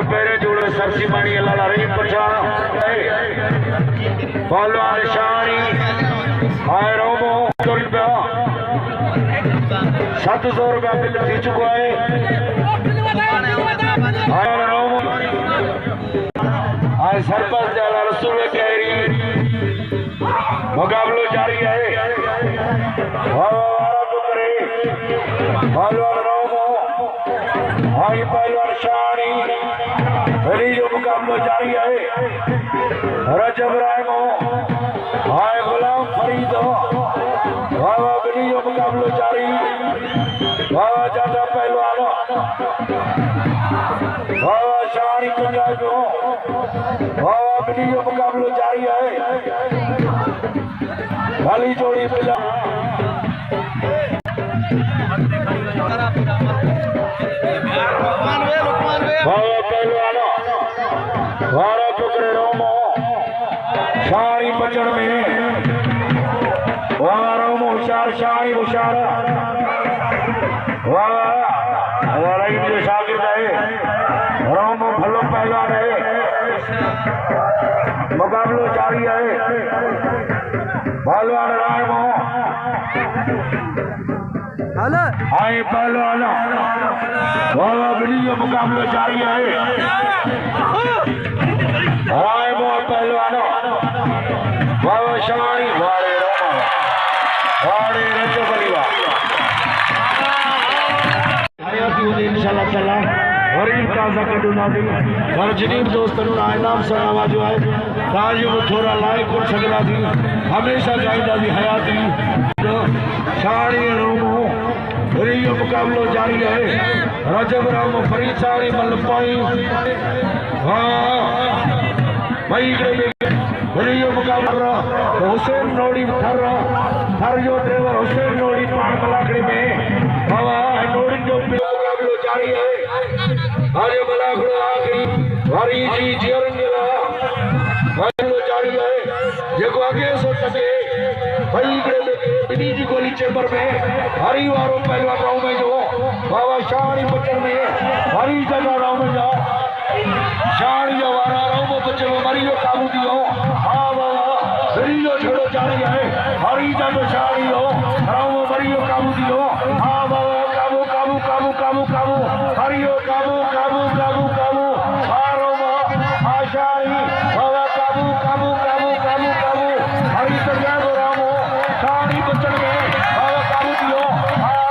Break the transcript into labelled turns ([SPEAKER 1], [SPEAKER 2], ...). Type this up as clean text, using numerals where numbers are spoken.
[SPEAKER 1] पैरे जोड़े सरसी मानी लाला रही पछाण पहलवान शानी आए रोमो रुपया 700 रुपया बिल थी चुका है। आए रोमो आए सरपंच जाला रसूल कहरी मुकाबलो जारी है। पहलवान रोमो आई पहलवान शानी जो मुकाबलो जारी है। रजब रायमो हाय गुलाम फरीद वाह बनी जो मुकाबलो जारी वाह ज्यादा पहलवान वाह शानी पंजाब वाह बनी जो मुकाबलो जारी है। खाली जोड़ी पिला वारा टुकड़े रोमो शारी बचन में वाह रोमो होशियार शारी होशियार वाह जो शागिर्द है रोमो भलो पहलवान है। मुकाबलो जारी है। पहलवान रायमो आए पहलवान वाह जो मुकाबलो जारी है। रायमो पहलवान वाह शानी वारे रोमा वारे रजो बलिवा इंशाल्लाह ताला और ताज़ा कदुना दी हर जनीब दोस्तों नाम सरावा जो है ताजो थोड़ा लाइक और सगला दी हमेशा गाइदा दी हयाती शानी रोमो रियो मुकाबलो जारी है। रजब राम फरीद सारी मलपाई हाँ भाई रियो मुकाबला हुसैन नोड़ी थर जो ड्राइवर हुसैन नोड़ी पान मलाखड़ी में हवा नोड़ी जो मुकाबलो जारी है। हरे मलाखड़ो आखिरी वारी जी जियरंगला मुकाबलो जारी है। जेको आगे सो सके भाई बिनी जी गोली चेंबर में हरी वारो पहलवान राव में जो बाबा शानी बचन में हरी जगह राव में जाओ शानी जो वारा राव में बच्चे में मरी जो काबू दियो हाँ बाबा हरी जो छड़ो जारी है। हरी जगह शानी हो राव में मरी जो काबू दियो हाँ बाबा काबू काबू काबू काबू काबू हरी हो काबू काबू काबू काबू हाँ राव हाँ शानी बाबा काबू काबू काबू काबू काबू हरी जगह राव शानी बचन में बाबा काबू दियो हाँ